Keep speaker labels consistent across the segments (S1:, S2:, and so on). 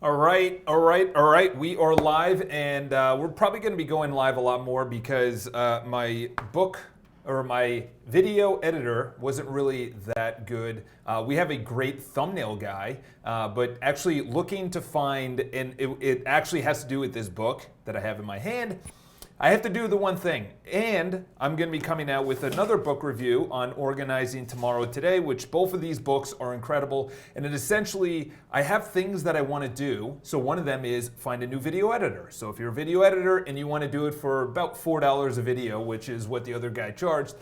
S1: All right. We are live, and we're probably going to be going live a lot more because my book or my video editor wasn't really that good. We have a great thumbnail guy, but actually looking to find, and it actually has to do with this book that I have in my hand. I have to do the one thing, and I'm going to be coming out with another book review on Organizing Tomorrow Today, which both of these books are incredible. And it essentially, I have things that I want to do. So one of them is find a new video editor. So if you're a video editor and you want to do it for about $4 a video, which is what the other guy charged,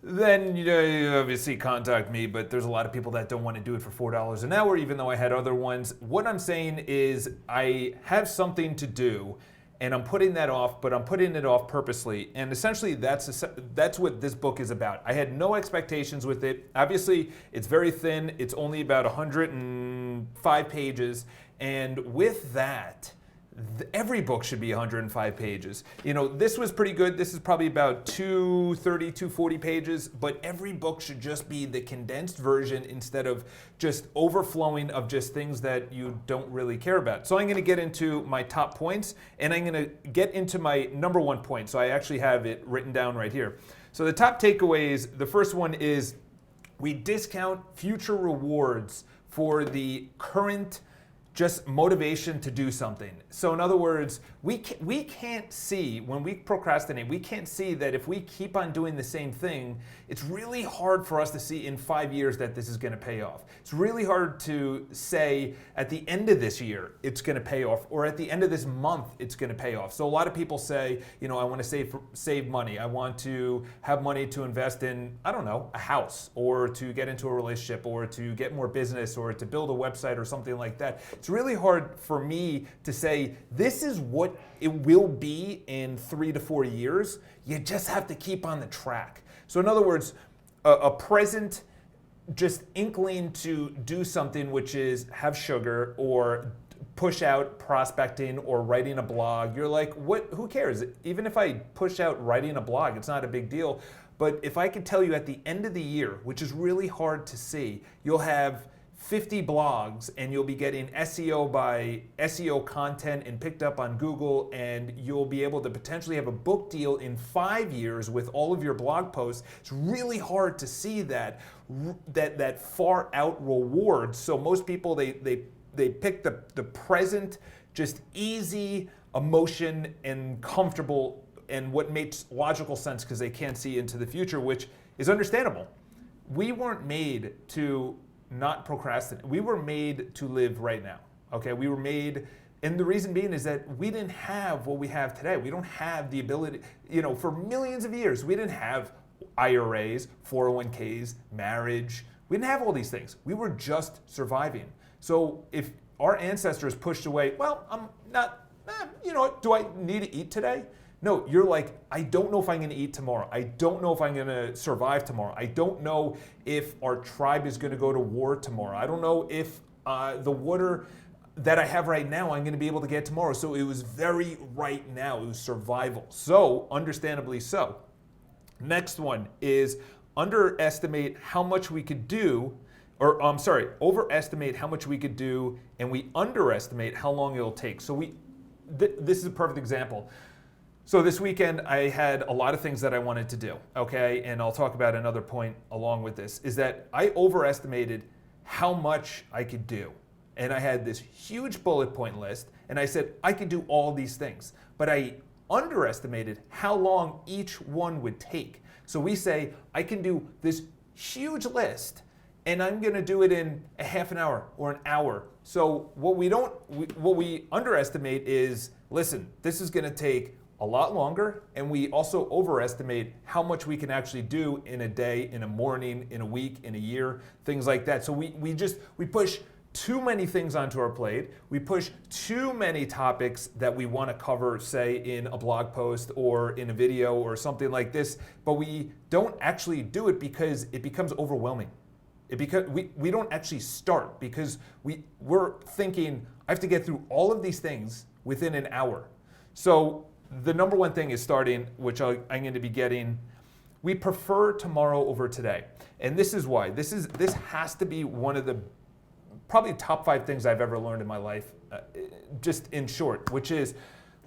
S1: then you obviously contact me, but there's a lot of people that don't want to do it for $4 an hour, even though I had other ones. What I'm saying is I have something to do, and I'm putting that off, but I'm putting it off purposely. And essentially, that's what this book is about. I had no expectations with it. Obviously, it's very thin. It's only about 105 pages. And with that, every book should be 105 pages. You know, this was pretty good. This is probably about 230, 240 pages, but every book should just be the condensed version instead of just overflowing of just things that you don't really care about. So I'm going to get into my top points, and I'm going to get into my number one point. So I actually have it written down right here. So the top takeaways, the first one is we discount future rewards for the current just motivation to do something. So in other words, we can't see, when we procrastinate, we can't see that if we keep on doing the same thing, it's really hard for us to see in 5 years that this is gonna pay off. It's really hard to say at the end of this year, it's gonna pay off, or at the end of this month, it's gonna pay off. So a lot of people say, you know, I wanna save money. I want to have money to invest in, I don't know, a house, or to get into a relationship, or to get more business, or to build a website or something like that. It's really hard for me to say, this is what it will be in 3 to 4 years. You just have to keep on the track. So in other words, a present just inkling to do something, which is have sugar or push out prospecting or writing a blog, you're like, what? Who cares? Even if I push out writing a blog, it's not a big deal. But if I could tell you at the end of the year, which is really hard to see, you'll have 50 blogs, and you'll be getting SEO content and picked up on Google, and you'll be able to potentially have a book deal in 5 years with all of your blog posts. It's really hard to see that far out reward. So most people, they pick the present, just easy emotion and comfortable, and what makes logical sense because they can't see into the future, which is understandable. We weren't made to not procrastinate. We were made to live right now. Okay, we were made, and the reason being is that we didn't have what we have today. We don't have the ability, you know, for millions of years, we didn't have IRAs, 401ks, marriage. We didn't have all these things. We were just surviving. So if our ancestors pushed away, well, I'm not, you know, do I need to eat today? No, you're like, I don't know if I'm gonna eat tomorrow. I don't know if I'm gonna survive tomorrow. I don't know if our tribe is gonna go to war tomorrow. I don't know if the water that I have right now, I'm gonna be able to get tomorrow. So it was very right now, it was survival. So, understandably so. Next one is underestimate how much we could do, or overestimate how much we could do, and we underestimate how long it'll take. So this is a perfect example. So this weekend, I had a lot of things that I wanted to do, okay? And I'll talk about another point along with this, is that I overestimated how much I could do. And I had this huge bullet point list, and I said, I could do all these things. But I underestimated how long each one would take. So we say, I can do this huge list, and I'm gonna do it in a half an hour or an hour. So what we underestimate is, listen, this is gonna take a lot longer, and we also overestimate how much we can actually do in a day, in a morning, in a week, in a year, things like that. So we push too many things onto our plate. We push too many topics that we want to cover, say in a blog post or in a video or something like this, but we don't actually do it because it becomes overwhelming. We don't actually start because we're thinking, I have to get through all of these things within an hour. So the number one thing is starting, which I'm going to be getting. We prefer tomorrow over today. And this is why. This has to be one of the probably top 5 things I've ever learned in my life, just in short, which is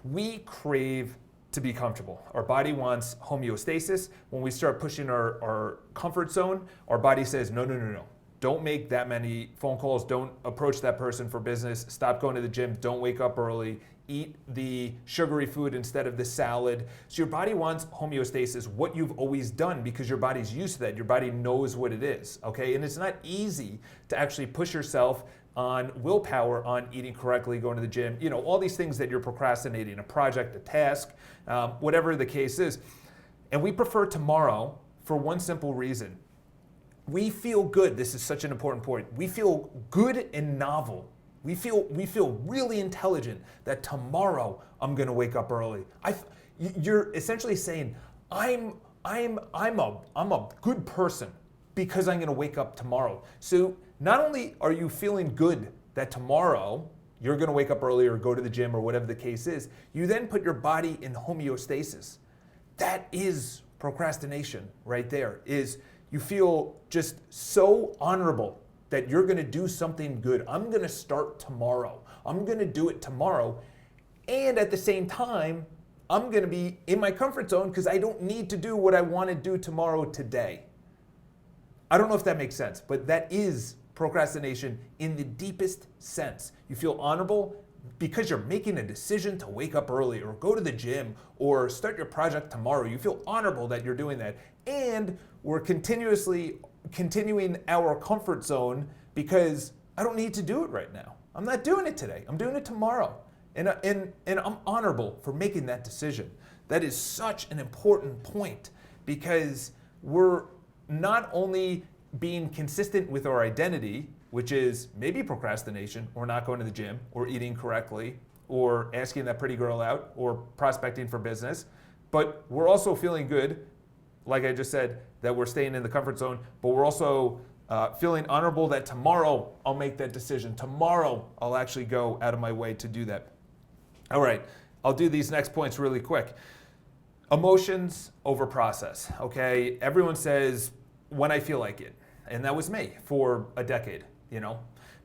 S1: we crave to be comfortable. Our body wants homeostasis. When we start pushing our comfort zone, our body says, no, no, no, no. Don't make that many phone calls. Don't approach that person for business. Stop going to the gym. Don't wake up early. Eat the sugary food instead of the salad. So your body wants homeostasis, what you've always done, because your body's used to that. Your body knows what it is, okay? And it's not easy to actually push yourself on willpower, on eating correctly, going to the gym, all these things that you're procrastinating, a project, a task, whatever the case is. And we prefer tomorrow for one simple reason. We feel good. This is such an important point. We feel good and novel. We feel really intelligent that tomorrow I'm going to wake up early. You're essentially saying I'm a good person because I'm going to wake up tomorrow. So not only are you feeling good that tomorrow you're going to wake up early or go to the gym or whatever the case is, you then put your body in homeostasis. That is procrastination right there. Is you feel just so honorable that you're going to do something good. I'm going to start tomorrow. I'm going to do it tomorrow. And at the same time, I'm going to be in my comfort zone because I don't need to do what I want to do tomorrow today. I don't know if that makes sense, but that is procrastination in the deepest sense. You feel honorable because you're making a decision to wake up early or go to the gym or start your project tomorrow. You feel honorable that you're doing that. And we're continuing our comfort zone because I don't need to do it right now. I'm not doing it today. I'm doing it tomorrow. And I'm honorable for making that decision. That is such an important point because we're not only being consistent with our identity, which is maybe procrastination or not going to the gym or eating correctly or asking that pretty girl out or prospecting for business, but we're also feeling good, like I just said, that we're staying in the comfort zone, but we're also feeling honorable that tomorrow I'll make that decision. Tomorrow I'll actually go out of my way to do that. All right, I'll do these next points really quick. Emotions over process, okay? Everyone says, when I feel like it. And that was me for a decade,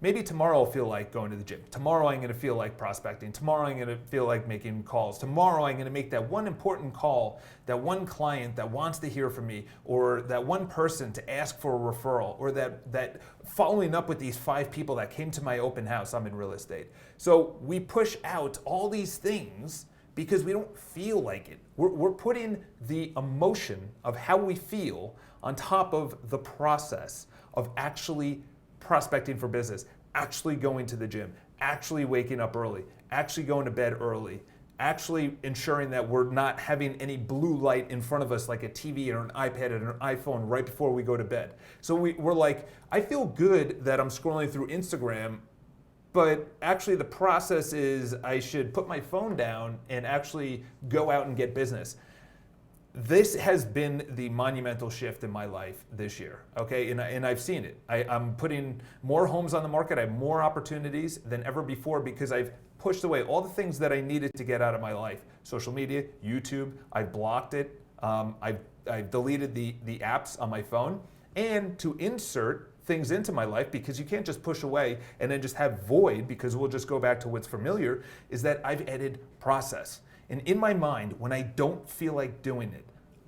S1: Maybe tomorrow I'll feel like going to the gym. Tomorrow I'm going to feel like prospecting. Tomorrow I'm going to feel like making calls. Tomorrow I'm going to make that one important call, that one client that wants to hear from me, or that one person to ask for a referral, or that following up with these 5 people that came to my open house. I'm in real estate. So we push out all these things because we don't feel like it. We're putting the emotion of how we feel on top of the process of actually prospecting for business, actually going to the gym, actually waking up early, actually going to bed early, actually ensuring that we're not having any blue light in front of us like a TV or an iPad or an iPhone right before we go to bed. So we're like, I feel good that I'm scrolling through Instagram, but actually the process is I should put my phone down and actually go out and get business. This has been the monumental shift in my life this year, okay? And I've seen it. I'm putting more homes on the market. I have more opportunities than ever before because I've pushed away all the things that I needed to get out of my life. Social media, YouTube, I blocked it. I've deleted the apps on my phone. And to insert things into my life, because you can't just push away and then just have void because we'll just go back to what's familiar, is that I've added process. And in my mind, when I don't feel like doing it,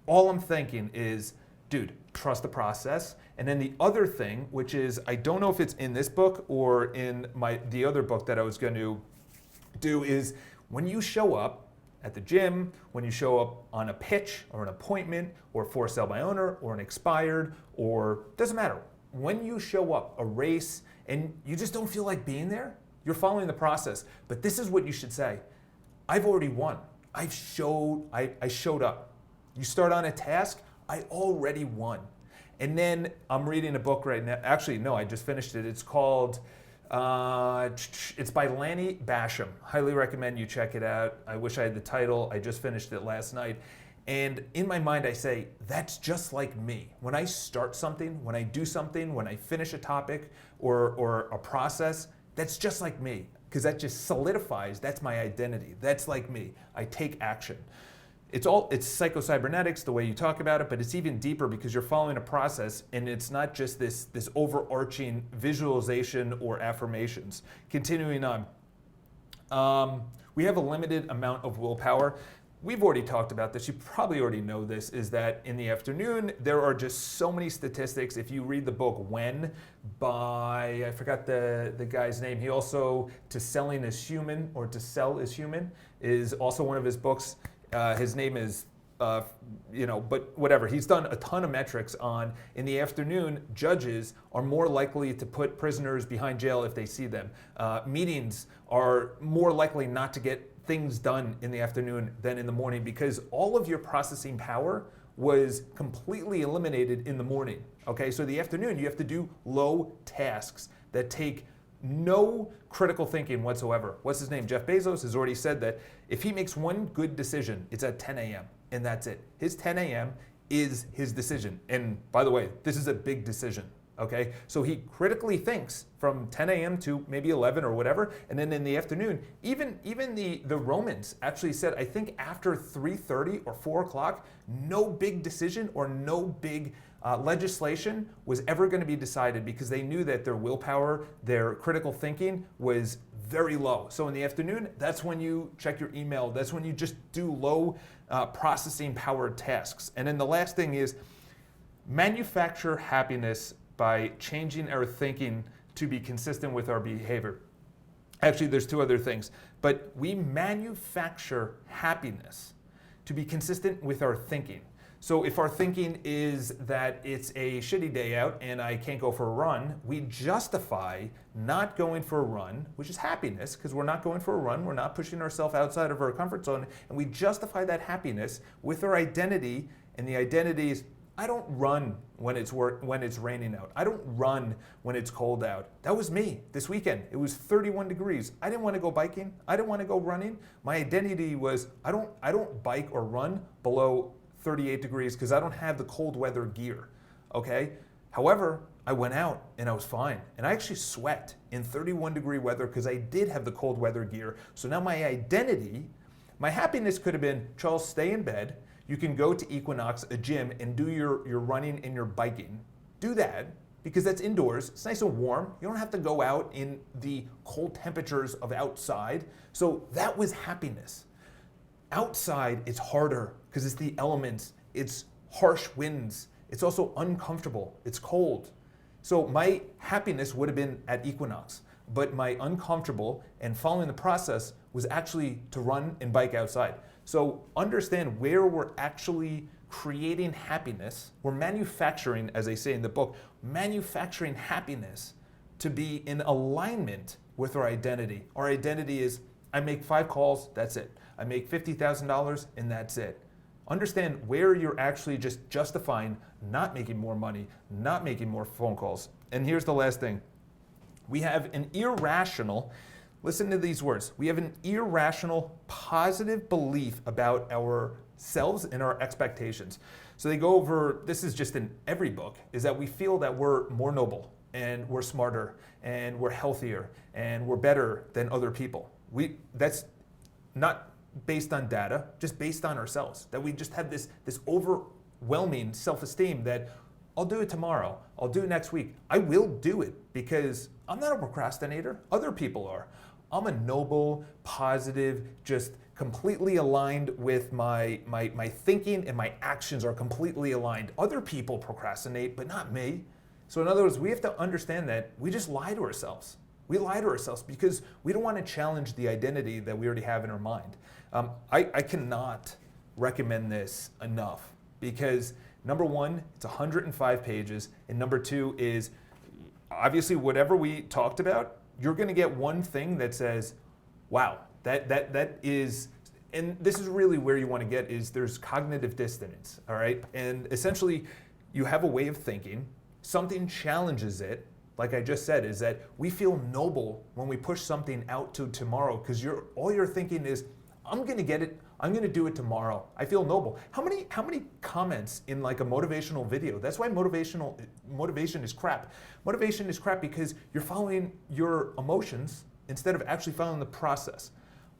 S1: all I'm thinking is, dude, trust the process. And then the other thing, which is, I don't know if it's in this book or in the other book that I was going to do, is when you show up at the gym, when you show up on a pitch or an appointment or for sale by owner or an expired, or doesn't matter. When you show up, a race, and you just don't feel like being there, you're following the process. But this is what you should say. I've already won. I showed up. You start on a task, I already won. And then I'm reading a book right now. Actually, no, I just finished it. It's called, it's by Lanny Basham. Highly recommend you check it out. I wish I had the title. I just finished it last night. And in my mind, I say, that's just like me. When I start something, when I do something, when I finish a topic or a process, that's just like me. Because that just solidifies, that's my identity. That's like me. I take action. it's psychocybernetics, the way you talk about it, but it's even deeper because you're following a process, and it's not just this overarching visualization or affirmations. Continuing on. We have a limited amount of willpower. We've already talked about this. You probably already know this, is that in the afternoon, there are just so many statistics. If you read the book When by, I forgot the guy's name. He also, To Selling is Human, or To Sell is Human, is also one of his books. His name is, but whatever. He's done a ton of metrics on, in the afternoon, judges are more likely to put prisoners behind jail if they see them. Meetings are more likely not to get things done in the afternoon than in the morning, because all of your processing power was completely eliminated in the morning. Okay, so the afternoon, you have to do low tasks that take no critical thinking whatsoever. What's his name? Jeff Bezos has already said that if he makes one good decision, it's at 10 a.m. and that's it. His 10 a.m. is his decision. And by the way, this is a big decision. Okay, so he critically thinks from 10 a.m. to maybe 11 or whatever, and then in the afternoon, even the Romans actually said, I think after 3:30 or 4 o'clock, no big decision or no big legislation was ever going to be decided, because they knew that their willpower, their critical thinking was very low. So in the afternoon, that's when you check your email. That's when you just do low processing power tasks. And then the last thing is manufacture happiness by changing our thinking to be consistent with our behavior. Actually, there's two other things, but we manufacture happiness to be consistent with our thinking. So if our thinking is that it's a shitty day out and I can't go for a run, we justify not going for a run, which is happiness, because we're not going for a run, we're not pushing ourselves outside of our comfort zone, and we justify that happiness with our identity, and the identity is, I don't run when it's raining out. I don't run when it's cold out. That was me this weekend. It was 31 degrees. I didn't want to go biking. I didn't want to go running. My identity was I don't bike or run below 38 degrees because I don't have the cold weather gear. Okay? However, I went out and I was fine. And I actually sweat in 31 degree weather because I did have the cold weather gear. So now my identity, my happiness could have been, Charles, stay in bed. You can go to Equinox, a gym, and do your running and your biking. Do that, because that's indoors. It's nice and warm. You don't have to go out in the cold temperatures of outside. So that was happiness. Outside, it's harder because it's the elements. It's harsh winds. It's also uncomfortable. It's cold. So my happiness would have been at Equinox, but my uncomfortable and following the process was actually to run and bike outside. So understand where we're actually creating happiness. We're manufacturing, as I say in the book, manufacturing happiness to be in alignment with our identity. Our identity is, I make 5 calls, that's it. I make $50,000 and that's it. Understand where you're actually just justifying not making more money, not making more phone calls. And here's the last thing. We have an irrational, listen to these words. We have an irrational, positive belief about ourselves and our expectations. So they go over, this is just in every book, is that we feel that we're more noble and we're smarter and we're healthier and we're better than other people. That's not based on data, just based on ourselves. That we just have this overwhelming self-esteem that I'll do it tomorrow, I'll do it next week. I will do it because I'm not a procrastinator, other people are. I'm a noble, positive, just completely aligned with my thinking, and my actions are completely aligned. Other people procrastinate, but not me. So in other words, we have to understand that we just lie to ourselves. We lie to ourselves because we don't want to challenge the identity that we already have in our mind. I cannot recommend this enough because number one, it's 105 pages, and number two is obviously whatever we talked about, you're going to get one thing that says, wow, that is, and this is really where you want to get is there's cognitive dissonance, all right? And essentially, you have a way of thinking, something challenges it, like I just said, is that we feel noble when we push something out to tomorrow because all you're thinking is, I'm going to get it, I'm going to do it tomorrow. I feel noble. How many comments in like a motivational video? That's why motivation is crap. Motivation is crap because you're following your emotions instead of actually following the process.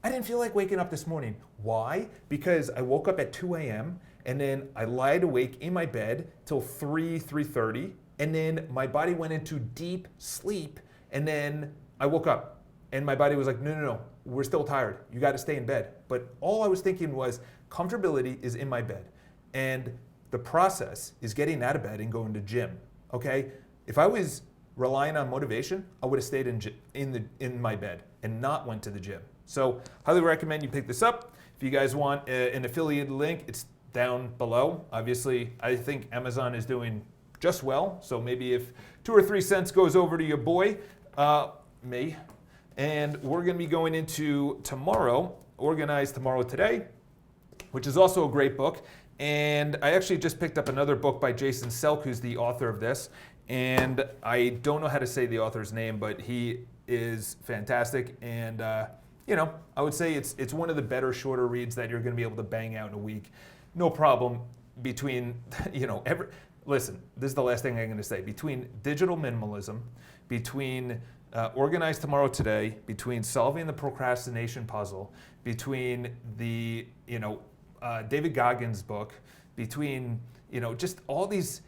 S1: I didn't feel like waking up this morning. Why? Because I woke up at 2 a.m. and then I lied awake in my bed till 3:30, and then my body went into deep sleep, and then I woke up and my body was like, no, we're still tired. You got to stay in bed. But all I was thinking was comfortability is in my bed. And the process is getting out of bed and going to gym, okay? If I was relying on motivation, I would have stayed in my bed and not went to the gym. So highly recommend you pick this up. If you guys want an affiliate link, it's down below. Obviously, I think Amazon is doing just well. So maybe if 2 or 3 cents goes over to your boy, me. And we're going to be going into tomorrow, Organize Tomorrow Today, which is also a great book. And I actually just picked up another book by Jason Selk, who's the author of this. And I don't know how to say the author's name, but he is fantastic. And I would say it's one of the better, shorter reads that you're going to be able to bang out in a week. No problem between, listen, this is the last thing I'm going to say. Between digital minimalism, between Organize Tomorrow Today, between solving the procrastination puzzle, between the, David Goggins' book, between, just all these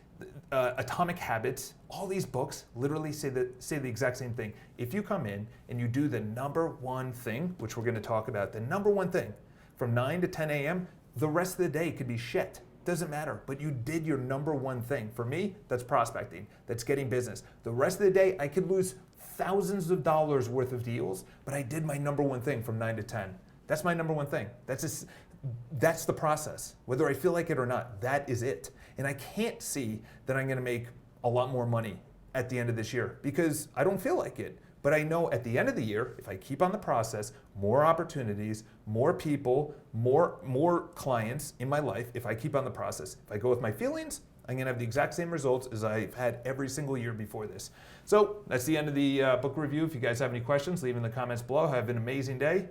S1: Atomic Habits, all these books literally say the exact same thing. If you come in and you do the number one thing, which we're going to talk about, the number one thing from 9 to 10 a.m., the rest of the day could be shit. Doesn't matter, but you did your number one thing. For me, that's prospecting, that's getting business. The rest of the day, I could lose thousands of dollars worth of deals, but I did my number one thing from 9 to 10. That's my number one thing. That's the process. Whether I feel like it or not, that is it. And I can't see that I'm going to make a lot more money at the end of this year because I don't feel like it. But I know at the end of the year, if I keep on the process, more opportunities, more people, more clients in my life, if I keep on the process. If I go with my feelings, I'm going to have the exact same results as I've had every single year before this. So that's the end of the book review. If you guys have any questions, leave in the comments below. Have an amazing day.